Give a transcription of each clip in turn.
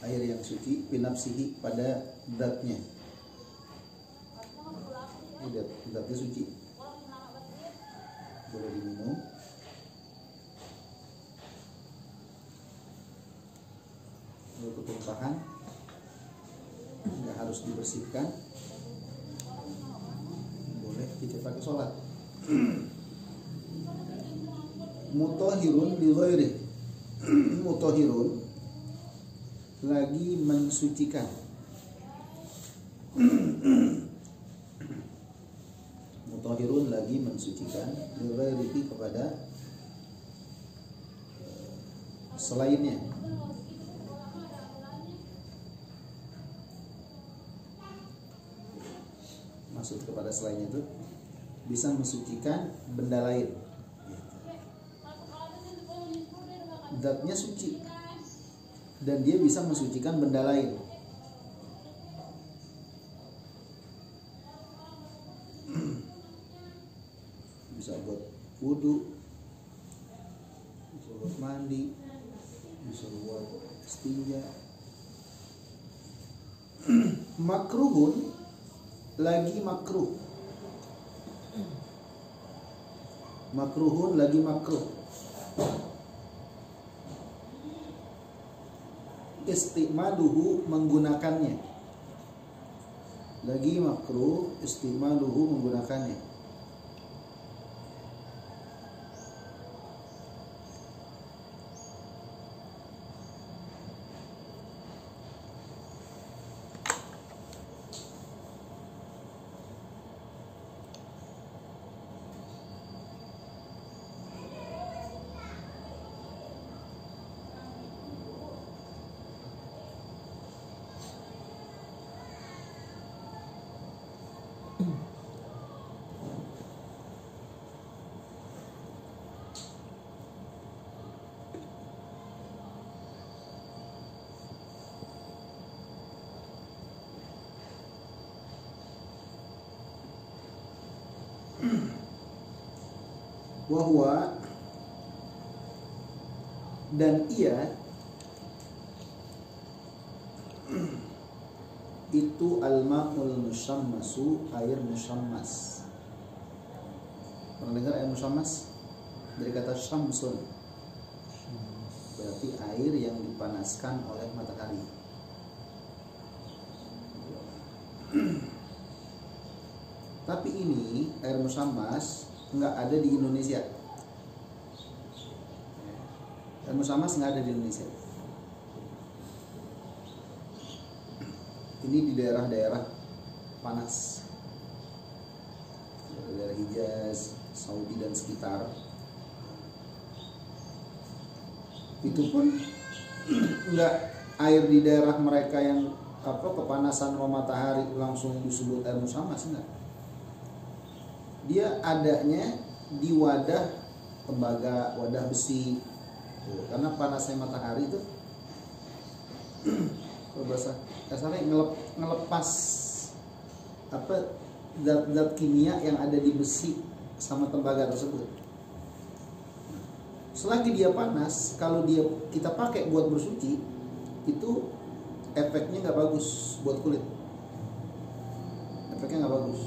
air yang suci binafsihi pada zatnya. Zatnya suci, boleh diminum. Lalu ketumpahan nggak harus dibersihkan, boleh kita pakai sholat. Mutahhirun bi ghairi, mutahhirun lagi mensucikan. Mutahhirun lagi mensucikan bi ghairihi kepada selainnya. Maksud kepada selainnya itu bisa mensucikan benda lain. Zatnya suci dan dia bisa mensucikan benda lain. Bisa buat wudu, bisa buat mandi, bisa buat istinja. Makruhun lagi makruh. Makruhun lagi makruh. Istimaluhu menggunakannya. Lagi makruh istimaluhu menggunakannya. Wahwa dan ia itu al-ma'ul musyammasu, air musyammas. Pernah dengar air musyammas? Dari kata syamsun, berarti air yang dipanaskan oleh matahari. Tapi ini air musyammas nggak ada di Indonesia. Air musyammas nggak ada di Indonesia. Ini di daerah-daerah panas, daerah Hijaz, Saudi dan sekitar. Itu pun nggak air di daerah mereka yang kepanasan matahari langsung disebut air musyammas, enggak. Dia adanya di wadah tembaga, wadah besi. Karena panasnya matahari itu kalau bahasa kasarnya ngelepas zat-zat kimia yang ada di besi sama tembaga tersebut. Selagi dia panas, kalau kita pakai buat bersuci, itu efeknya nggak bagus buat kulit. Efeknya nggak bagus.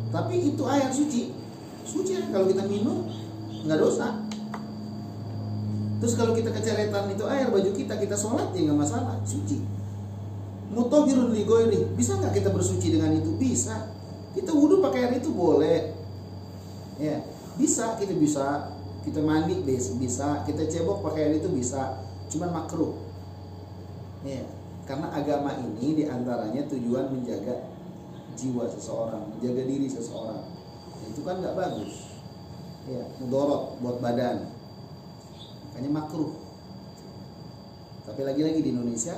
Tapi itu air suci kalau kita minum nggak dosa. Terus kalau kita keceretan itu air baju kita sholat ya nggak masalah, suci. Mutahhirun li ghairi, bisa nggak kita bersuci dengan itu? Bisa. Kita wudu pakai air itu boleh. Ya, bisa. Kita mandi bisa. Kita cebok pakai air itu bisa. Cuman makruh. Ya, karena agama ini diantaranya tujuan menjaga jiwa seseorang, menjaga diri seseorang. Itu kan nggak bagus. Ya, mudorot buat badan. Makanya makruh. Tapi lagi-lagi di Indonesia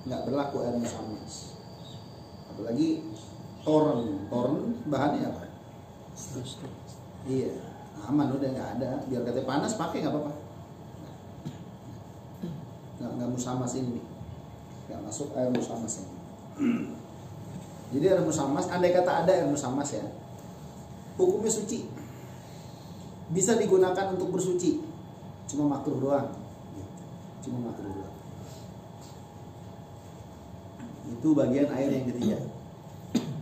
nggak berlaku air musyammas. Apalagi toren bahannya apa? Iya, aman udah nggak ada. Biar katanya panas pakai nggak apa-apa. Nggak musyammas ini, nggak masuk air musyammas ini. Jadi air musyammas, andai kata ada air musyammas ya, hukumnya suci, bisa digunakan untuk bersuci, cuma makruh doang. cuma makruh. Itu bagian air yang ketiga.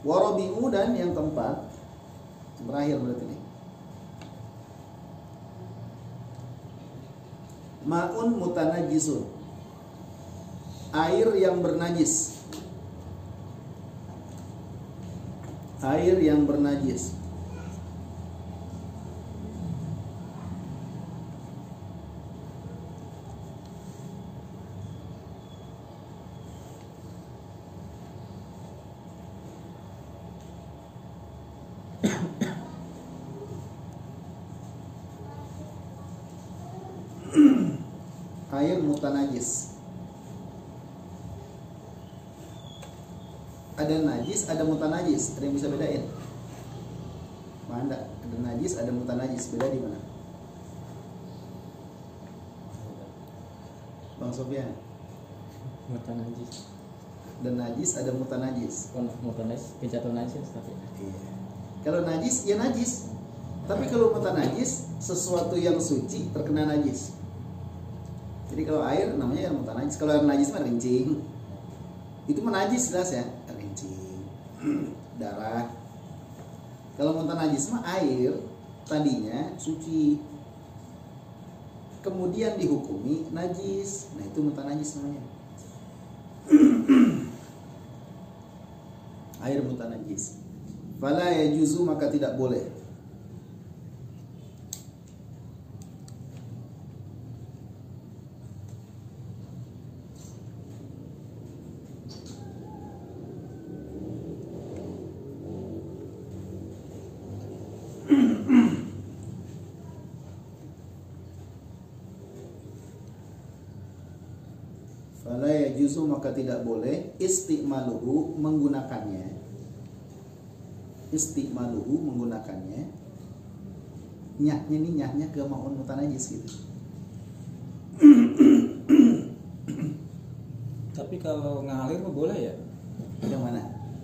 Warabi'u, dan yang keempat, terakhir berarti nih. Ma'un mutanajisun, air yang bernajis. Air yang bernajis. Air mutanajis. Ada najis, ada mutanajis. Ada yang bisa bedain? Mana? Ada najis, ada mutanajis. Beda di mana? Bang Sofyan. Mutanajis. Dan najis, ada mutanajis. Mutanajis kejatuhan najis tapi. Iya. Kalau najis, ya najis. Tapi kalau mutanajis, sesuatu yang suci terkena najis. Jadi kalau air namanya air mutanajis. Kalau air najis mah rincing. Itu menajis jelas ya, rincing, darah. Kalau mutanajis mah air tadinya suci, kemudian dihukumi najis. Nah itu mutanajis namanya. Air mutanajis. Fala yajuzu, maka tidak boleh. Fala yajuzu, maka tidak boleh istimaluhu, menggunakannya. Istimaluhu, menggunakannya. Nyahnya nih, nyahnya ke ma'un mutanajis gitu. Tapi kalau ngalir mah boleh ya? Yang mana?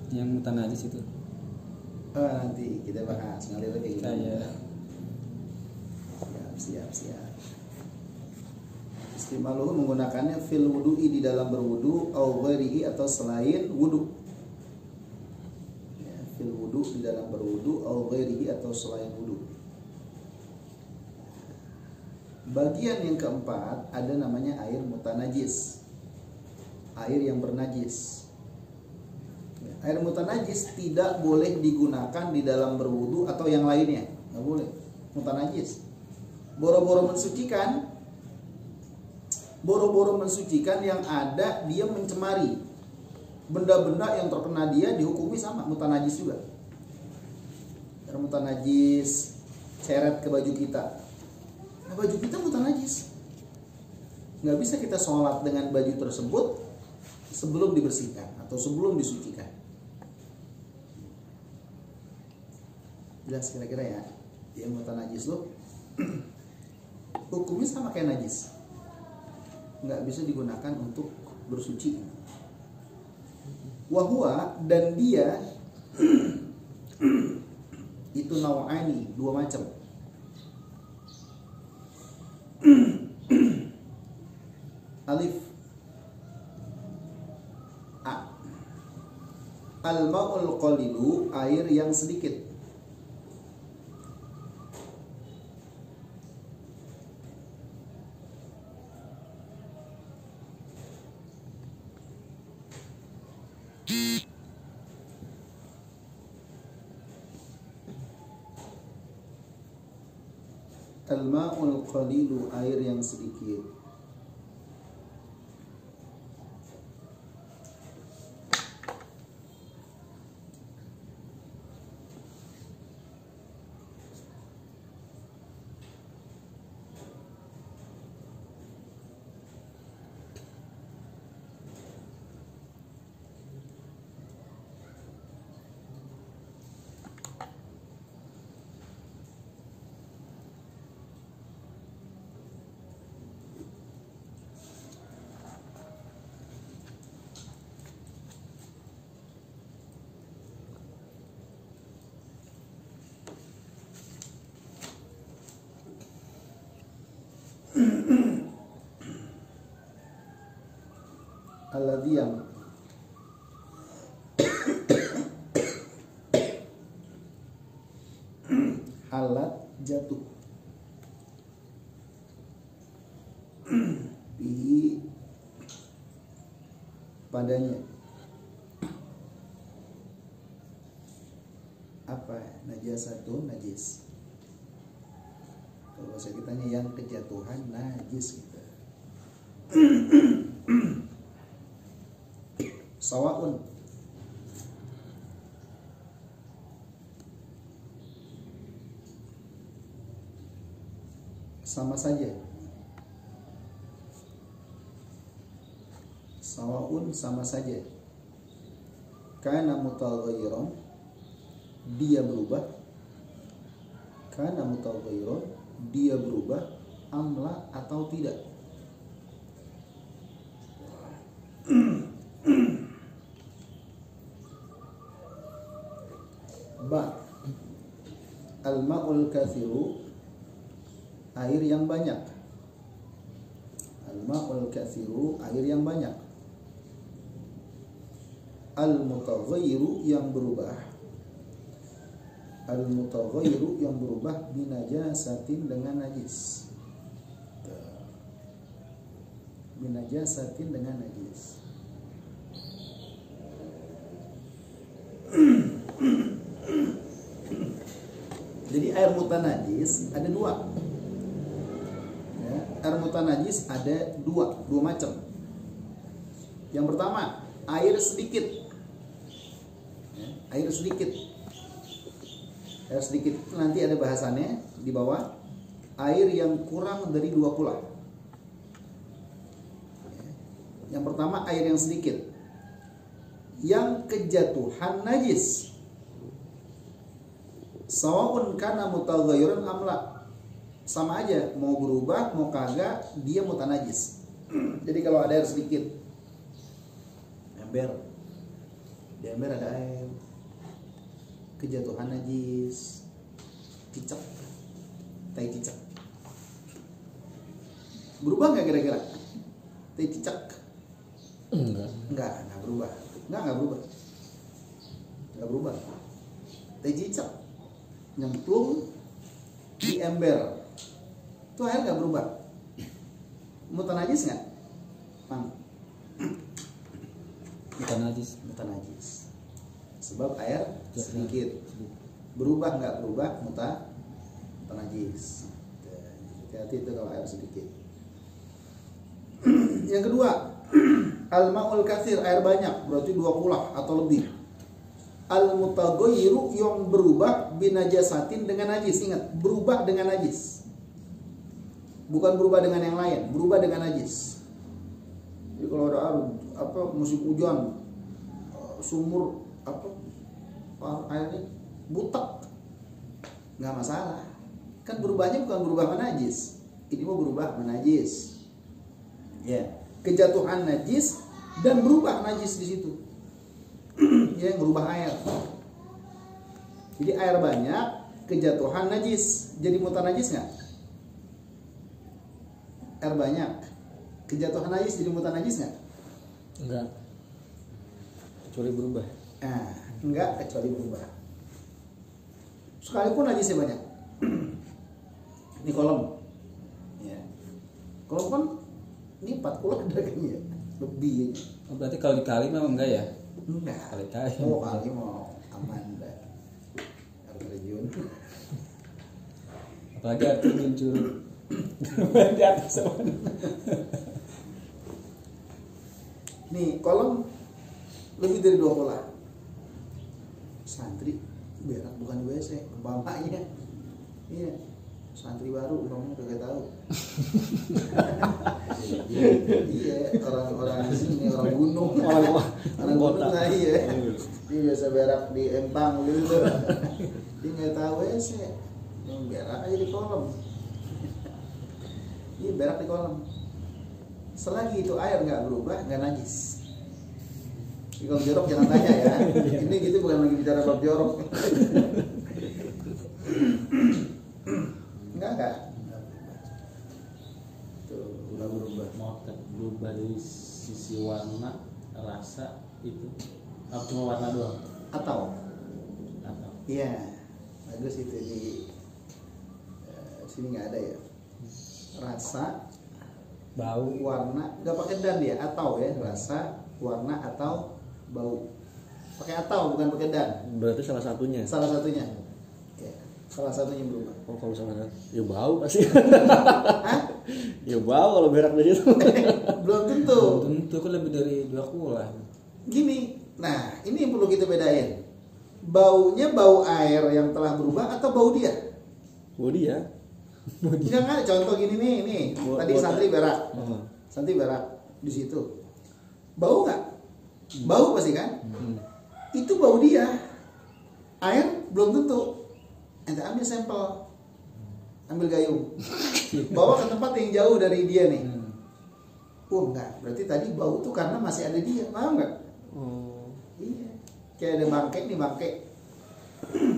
Yang mutanajis itu. Oh, nanti kita bahas ngalir kayak gitu. Kayak Siap. Istimaluhu, menggunakannya fil wudu'i, di dalam berwudu, au ghairihi, atau selain wudu. Ya, fil wudu, di dalam berwudu, au ghairihi, atau selain wudu. Bagian yang keempat ada namanya air mutanajis. Air yang bernajis. Ya, air mutanajis tidak boleh digunakan di dalam berwudu atau yang lainnya. Nggak boleh. Mutanajis. Boro-boro mensucikan yang ada dia mencemari. Benda-benda yang terkena dia dihukumi sama mutanajis juga. Air mutanajis ceret ke baju kita. Nah, baju kita mutanajis. Nggak bisa kita sholat dengan baju tersebut sebelum dibersihkan atau sebelum disucikan. Jelas kira-kira ya. Dia mutanajis loh. Hukumnya sama kayak najis, nggak bisa digunakan untuk bersuci. Wahua, dan dia itu naw'ani, dua macam. Alif A, al-ma'ul qalilu, air yang sedikit. Al-ma'ul qalilu, air yang sedikit. alladzi yang halat jatuh bihi padanya apa najasatun najis. Kalau bahasa kitanya yang kejatuhan najis gitu. Sawaun sama saja. Sawaun sama saja. Kana mutaghayyiran dia berubah. Kana mutaghayyiran dia berubah amla atau tidak. Ba al-ma'ul kathiru air yang banyak. Al-ma'ul kathiru air yang banyak. Al-mutaghayyiru yang berubah. Al-mutaghayyiru yang berubah binajasatin dengan najis. Binajasatin dengan najis. Jadi air mutanajis ada dua. Ya, air mutanajis ada dua macam. Yang pertama air sedikit. Ya, air sedikit. Air sedikit itu nanti ada bahasannya di bawah. Air yang kurang dari 2 kula. Ya, yang pertama air yang sedikit. Yang kejatuhan najis. Sawa'un kana mutaghayyiran amla. Sama aja, mau berubah mau kagak dia mutanajis. Jadi kalau ada air sedikit, ember, di ember ada air, kejatuhan najis, cicak, tai cicak, berubah nggak kira-kira? Tai cicak? Enggak berubah, enggak berubah. Tai cicak nyemplung di ember, itu air nggak berubah, mutanajis nggak? Mutanajis. Sebab air sedikit. Berubah nggak berubah mutanajis. Hati-hati itu kalau air sedikit. Yang kedua, al-ma'ul katsir air banyak, berarti 2 kulah atau lebih. Al-mutaghayyiru yang berubah binajasatin dengan najis. Ingat, berubah dengan najis. Bukan berubah dengan yang lain, berubah dengan najis. Jadi kalau ada musim hujan, sumur airnya butek, nggak masalah. Kan berubahnya bukan berubah menajis. Ini mau berubah menajis. Ya, kejatuhan najis dan berubah najis di situ. Ya, merubah air. Jadi air banyak, kejatuhan najis, jadi mutanajis nggak? Air banyak, kejatuhan najis jadi mutanajis nggak? Enggak. Kecuali berubah. Enggak kecuali berubah. Sekalipun najisnya banyak. Ini kolom. Ya. Kolom kan ini 4 kula ada kayaknya lebih. Oh, berarti kalau dikali memang enggak ya? Enggak. Kali-kali. Oh, kali mau aman dah. Air terjun. Apalagi air terjun curug. Di atas sana. Nih, kolom lebih dari 2 kula. Santri berak bukan di WC, umpamanya. Iya. Santri baru umpamanya kagak tahu. Iya, orang sini, orang gunung. Orang gunung nah, iya. Dia biasa berak di empang gitu. Dia nggak tahu WC. Yang berak aja di kolom. Iya, berak di kolom. Selagi itu air nggak berubah, nggak najis. Jadi kalau jorok jangan tanya ya. Ini gitu bukan lagi bicara bab jorok. Enggak. Tuh, udah berubah. Mau berubah dari sisi warna rasa itu apa cuma warna doang? Atau Atau iya, bagus itu di sini nggak ada ya. Rasa, bau, warna, nggak pakai dan ya, atau ya, rasa, warna atau bau. Pakai atau bukan pakai dan. Berarti salah satunya. Salah satunya. Oke. Salah satunya berubah. Oh kalau salah satu, ya bau pasti. Hah? Ya bau kalau berak di situ. Belum tentu. tentu kan lebih dari 2 kula. Gini, nah ini yang perlu kita bedain. Baunya bau air yang telah berubah atau bau dia? Bau dia. Jangan contoh gini nih. Tadi Bau- santri berak. Santri berak di situ. Bau nggak? Bau pasti kan? Itu bau dia. Air belum tentu. Ente ambil sampel. Ambil gayung. Bawa ke tempat yang jauh dari dia nih. Oh enggak, berarti tadi bau tuh karena masih ada dia. Paham nggak? Oh. Iya. Kayak ada bangke nih,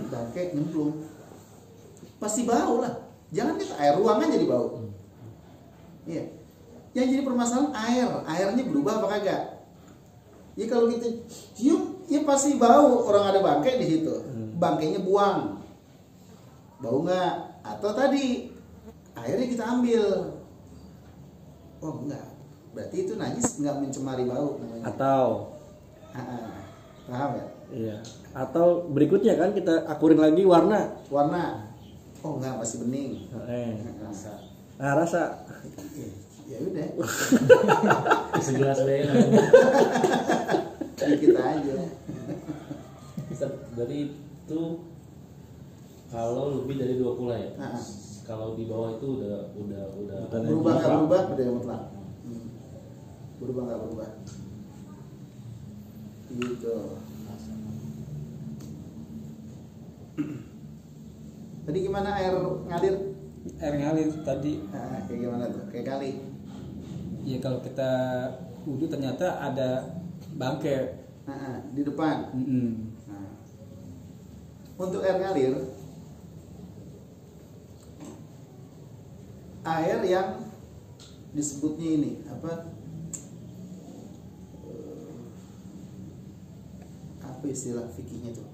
bangke nyemplung. Pasti bau lah. Jangan kita air ruangan jadi bau. Iya. Yang jadi permasalahan airnya berubah apa kagak? Ya kalau kita cium, ya pasti bau. Orang ada bangke di situ. Bangkainya buang. Bau nggak? Atau tadi airnya kita ambil. Oh enggak. Berarti itu najis, nggak mencemari bau namanya. Atau Paham ya? iya. Atau berikutnya kan kita akurin lagi warna. Warna. Oh enggak, masih bening. Rasa Nah, rasa. Ya udah, segelas deh. dikit aja. Berarti itu kalau lebih dari 2 kula ya. Nah. Kalau di bawah itu udah Bukan Berubah nggak mutlak. berubah, beda yang mutlak. Berubah nggak berubah. Gitu. Tadi gimana air ngalir? air ngalir tadi. Nah, kayak gimana tuh? Kayak kali. Ya kalau kita wudhu ternyata ada bangke. Di depan. Nah, untuk air ngalir, air yang disebutnya ini apa istilah fikihnya tuh?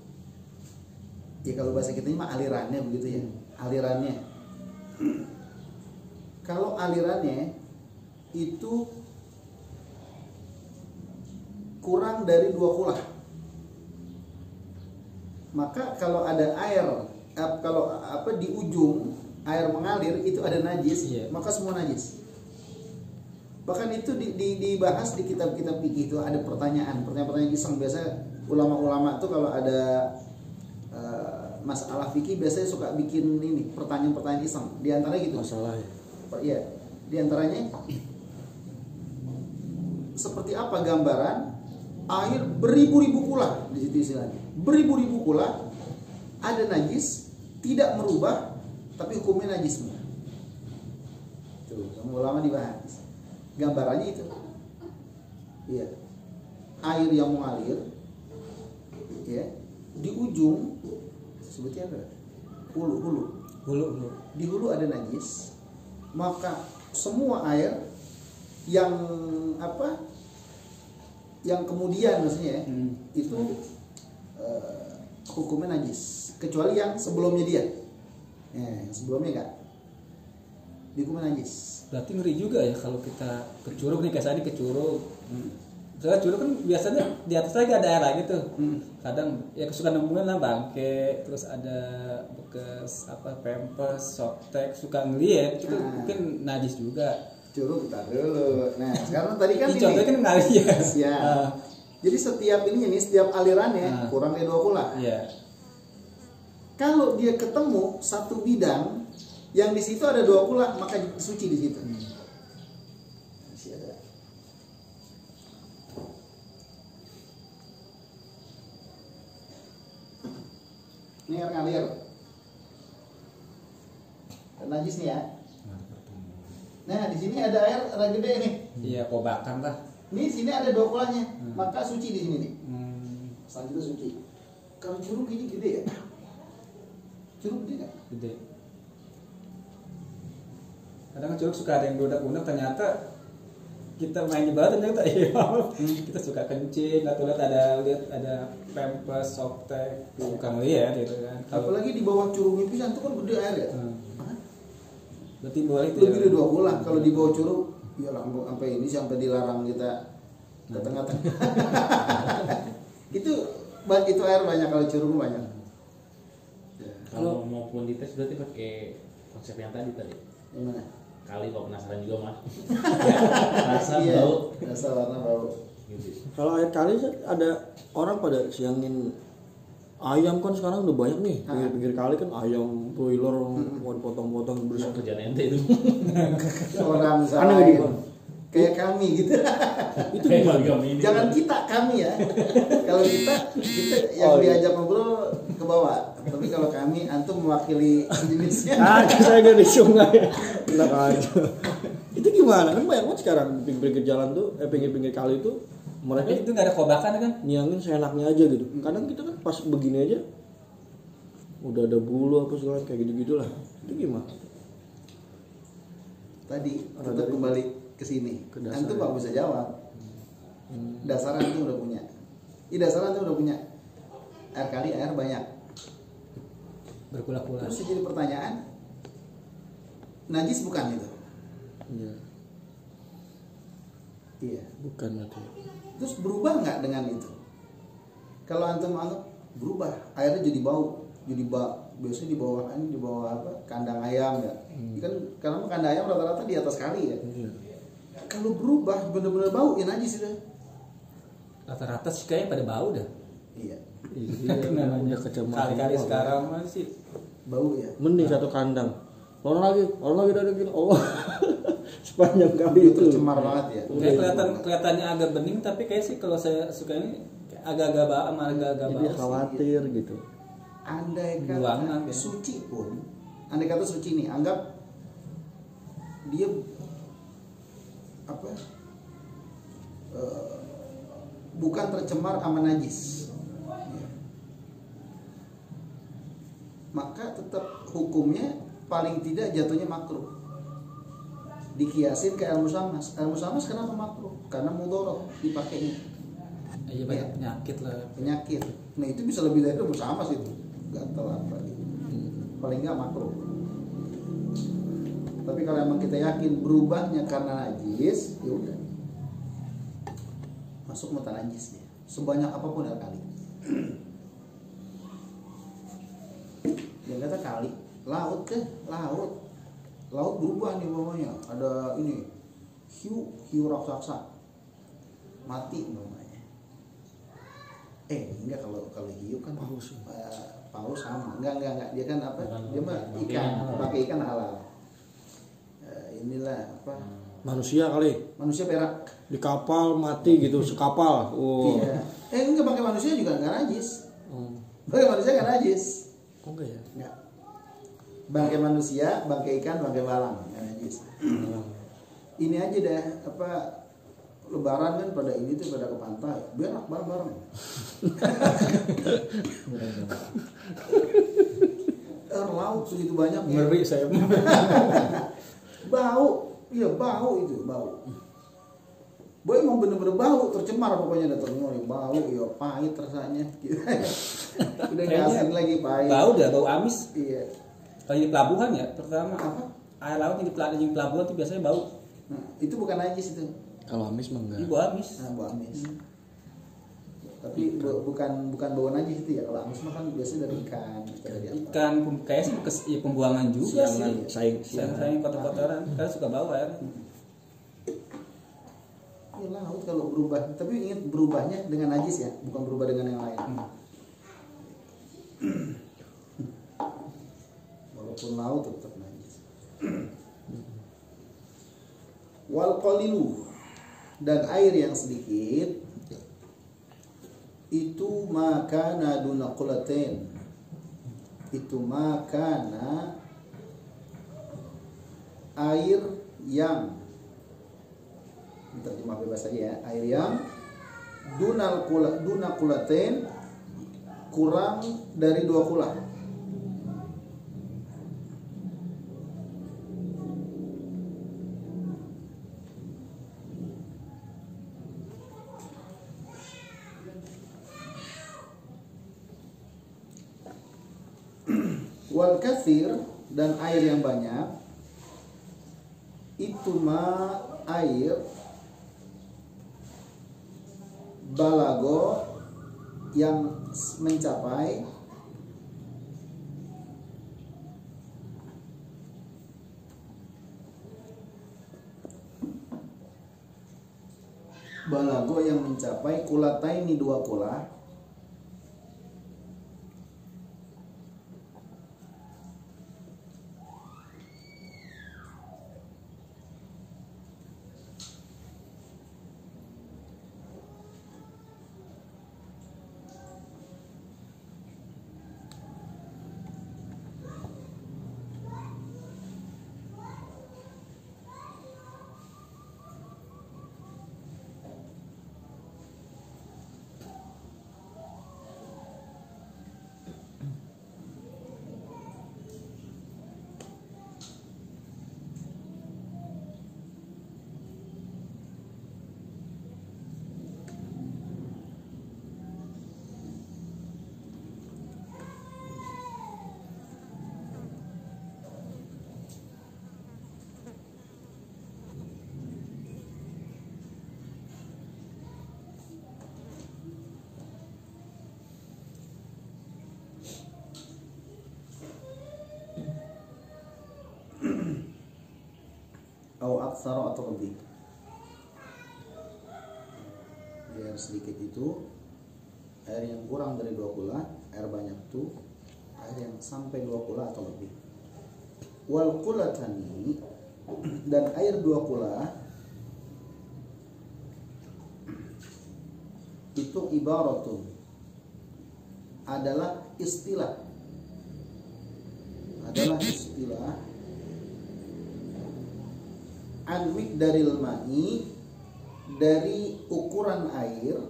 Ya kalau bahasa kita ini mah alirannya begitu ya, alirannya. Kalau alirannya itu kurang dari 2 kula, maka kalau ada air, kalau di ujung air mengalir itu ada najis, maka semua najis. Bahkan itu dibahas di kitab-kitab fikih itu ada pertanyaan iseng. Biasa ulama-ulama tuh kalau ada masalah fikih biasanya suka bikin ini pertanyaan-pertanyaan iseng. Di antaranya gitu. Masalah ya. Iya, di antaranya seperti apa gambaran air beribu-ribu kula di situ istilahnya. Beribu-ribu kula ada najis, tidak merubah tapi hukumnya najis semua. Tuh, sama ulama dibahas. Gambarannya itu. Iya. Air yang mengalir ya, di ujung sebutnya apa? Hulu. Di hulu ada najis, maka semua air yang yang kemudian maksudnya itu hukumnya najis, kecuali yang sebelumnya dia. Yang sebelumnya enggak. Hukumnya najis. Berarti ngeri juga ya kalau kita ke curug nih, kayak tadi ke curug. Soalnya curug kan biasanya di atas lagi ada air lagi tuh. Kadang ya suka nemuin lah bangke, terus ada bekas pampers, softtek, suka ngeliat itu mungkin najis juga. Curug kita dulu. Nah, sekarang tadi kan ini contohnya kan ngalir ya. Ya. Jadi setiap setiap alirannya kurang dari 2 kula. Iya. Kalau dia ketemu satu bidang yang di situ ada 2 kula, maka suci di situ. Masih ada. Ini air ngalir. Najis nih ya. Nah, di sini ada air gede nih. Iya, kobakan lah. Ini sini ada 2 kulanya, maka suci di sini nih. Asal itu suci. Kalau curug ini gede ya? Curug gede nggak? Gede. Kadang curug suka ada yang beludak-beludak, ternyata kita main di bawah ternyata iya. Kita suka kencing atau lihat ada pampers, softtek, suka ngeliat gitu kan. Apalagi di bawah curug pisan itu kan gede air ya. Berarti boleh itu Lebih dari 2 bulan kalau di bawah curug, ya lah sampai ini sampai dilarang kita ke tengah-tengah. itu air banyak, kalau curug banyak. Kalau maupun dites berarti pakai konsep yang tadi. Gimana? Kali kalau penasaran juga mah. Rasa Iya, bau. rasa warna bau. Gitu. Kalau air kali ada orang pada siangin ayam kan sekarang udah banyak nih. Pinggir kali kan ayam broiler mau dipotong-potong Bisa bersih. kerjaan ente itu. Orang Aneh salah gitu. kayak kami gitu. Itu gimana? Jangan kita, kami ya. Kalau kita yang diajak ngobrol ke bawah. Tapi kalau kami, antum mewakili jenisnya. Saya gak di sungai. Enak aja. Itu gimana? Kan banyak banget sekarang pinggir-pinggir jalan tuh, pinggir-pinggir kali itu mereka itu nggak ada kobakan kan? nyiangin seenaknya aja gitu. Kadang kita kan pas begini aja udah ada bulu apa segala kayak gitu-gitulah. Itu gimana? Tadi tetap kembali ke sini. Ke dasar. Antum nggak bisa jawab. Dasar antum udah punya. Dasar antum udah punya. Air kali air banyak. Berkula-kula. Terus jadi pertanyaan, najis bukan itu? Iya, Iya. bukan berarti. Terus berubah nggak dengan itu? Kalau antum anggap berubah, airnya jadi bau, biasanya di bawah apa? Kandang ayam ya. Kan karena kandang ayam rata-rata di atas kali ya. Iya. Kalau berubah bener-bener bau ya najis itu. Rata-rata sih kayaknya pada bau dah. Iya. Iya, namanya kecemasan. Kali-kali sekarang masih Bau ya. Mending satu kandang. Orang lagi dari gini. Allah. Sepanjang kali Itu itu. tercemar banget ya. kayak kelihatannya agak bening tapi kayak sih kalau saya suka ini kayak agak-agak bau sama agak-agak Jadi bau. khawatir gitu. Andai Buangan, kata ya. suci pun, andai kata suci nih, anggap dia apa? Bukan tercemar sama najis. Ya. Maka tetap hukumnya paling tidak jatuhnya makruh. Dikiasin ke air musamas. Air musamas kenapa makruh? Karena mudorot dipakainya. Iya banyak penyakit lah. Penyakit. Nah itu bisa lebih dari musamas itu. Gatal apa gitu. Paling nggak makruh. Tapi kalau emang kita yakin berubahnya karena najis, ya udah. Masuk mata najisnya. Sebanyak apapun air kali. Yang kata kali, laut deh, laut. Laut berubah nih mamanya. Ada ini hiu raksasa mati namanya. Enggak, kalau hiu kan paus sama. Enggak. Dia kan apa? Dia mah ikan, pakai ikan halal. Inilah apa? Manusia kali Manusia perak. di kapal mati gitu sekapal. Oh. Iya. Enggak, pakai manusia juga enggak najis. Oh. Pakai manusia enggak najis. Oh, enggak ya? Enggak. Bangkai manusia, bangkai ikan, bangkai balang, enggak najis. Ini aja deh apa, lebaran kan pada ini tuh pada ke pantai, berak bareng-bareng. Laut segitu banyak ya. Ngeri saya. Bau, iya bau itu, bau. Boy emang bener-bener bau, tercemar pokoknya dah ternyata bau, ya pahit rasanya. Udah nggak asing lagi pahit. Bau dah, bau amis. Iya. Kalau di pelabuhan ya, pertama Apa? air laut yang di pelabuhan tuh biasanya bau. Nah, itu bukan najis itu. Kalau amis mah enggak. Ini bau amis. Nah, bau amis. Tapi bukan bau najis itu ya. Kalau amis mah kan biasanya dari ikan, dari apa? Ikan kayak sih ya pembuangan juga Siangan, sih. saing. Sayang kotor-kotoran, karena suka bau air. Ya laut kalau berubah, tapi ingat berubahnya dengan najis ya, bukan berubah dengan yang lain. Walaupun laut tetap najis. Wal qalilu, dan air yang sedikit itu makana duna qulatain, itu makana air yang, terjemah bebas saja ya, air yang duna qulatain, kurang dari 2 kula. Wal katsir, dan air yang banyak, itu air balago yang mencapai kulataini 2 kula, atau aksara atau lebih. Air sedikit itu air yang kurang dari 2 kula, air banyak itu air yang sampai 2 kula atau lebih. Wal kulatani, dan air 2 kula itu ibaratun, adalah istilah an miqdaril ma'i, dari ukuran air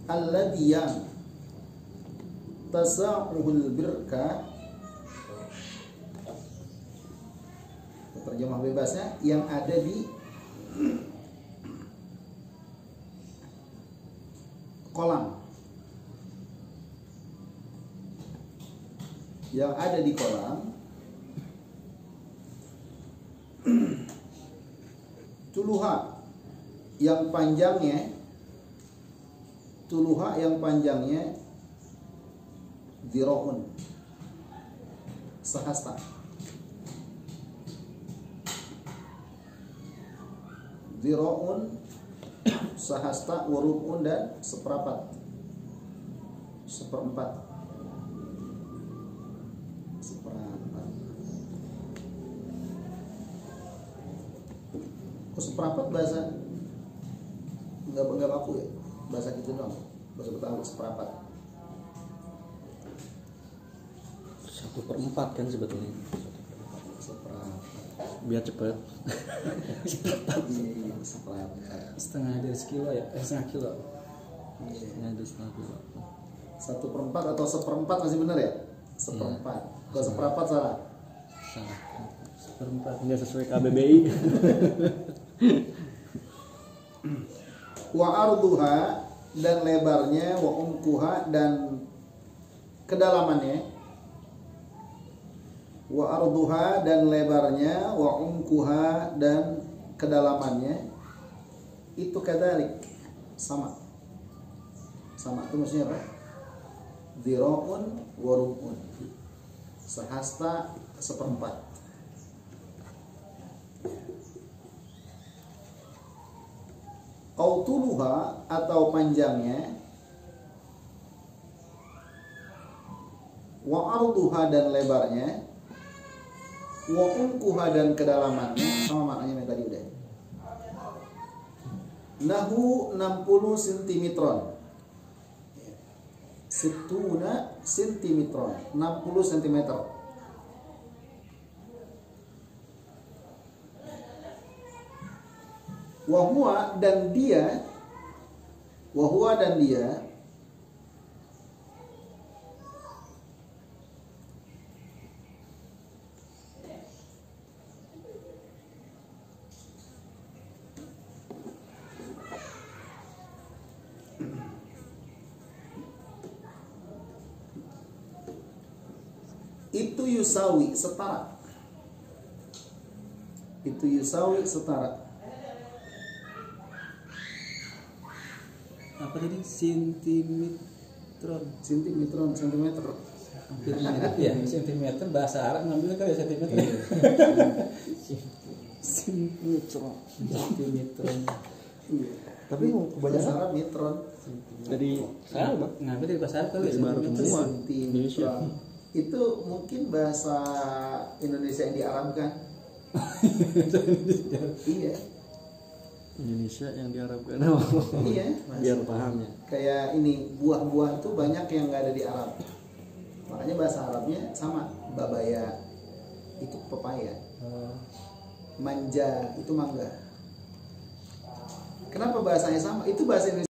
alladhi yang tasa'uhul birka, terjemah bebasnya yang ada di kolam, tuluha yang panjangnya dhira'un, sehasta. Dhira'un sehasta, warub'un, dan seperempat. Kok seperempat bahasa nggak baku ya, bahasa gitu dong, bahasa Betawi seperempat. 1/4 kan sebetulnya. Seperempat. Biar cepet. Iya, seperempat. Setengah dari sekilo ya, setengah kilo. Setengah dari setengah kilo. 1/4 atau seperempat masih benar ya? Seperempat. Kalau seperempat salah. Salah. Seperempat. Nggak sesuai KBBI. Wa arduha, dan lebarnya, wa umkuha, dan kedalamannya. Wa arduha, dan lebarnya, wa umkuha, dan kedalamannya. Itu kadzalik, sama itu maksudnya apa? Dhira'un wa rub'un, sehasta, seperempat. Autuluha, atau panjangnya, wa arduha, dan lebarnya, wa umkuha, dan kedalamannya, sama maknanya yang tadi udah. Nahu 60 cm, situna centimetron, 60 cm. Wahua, dan dia Itu yusawi, setara. Itu yusawi, setara. Apa tadi? Sentimetron. Sentimeter. Hampir mirip ya, sentimeter bahasa Arab ngambil kan ya sentimeter. Sentimetron. Sentimetron. Tapi Bahasa kebanyakan Arab metron. dari sana bang. Ngambil dari bahasa Arab kali ya, Dari barat sentimeter. semua. Sentimetron. Itu mungkin bahasa Indonesia yang diarabkan. Iya. Indonesia yang diharapkan. Iya. Biar paham ya. Kayak ini buah-buah tuh banyak yang nggak ada di Arab. Makanya bahasa Arabnya sama. Babaya itu pepaya. Manja itu mangga. Kenapa bahasanya sama? Itu bahasa Indonesia.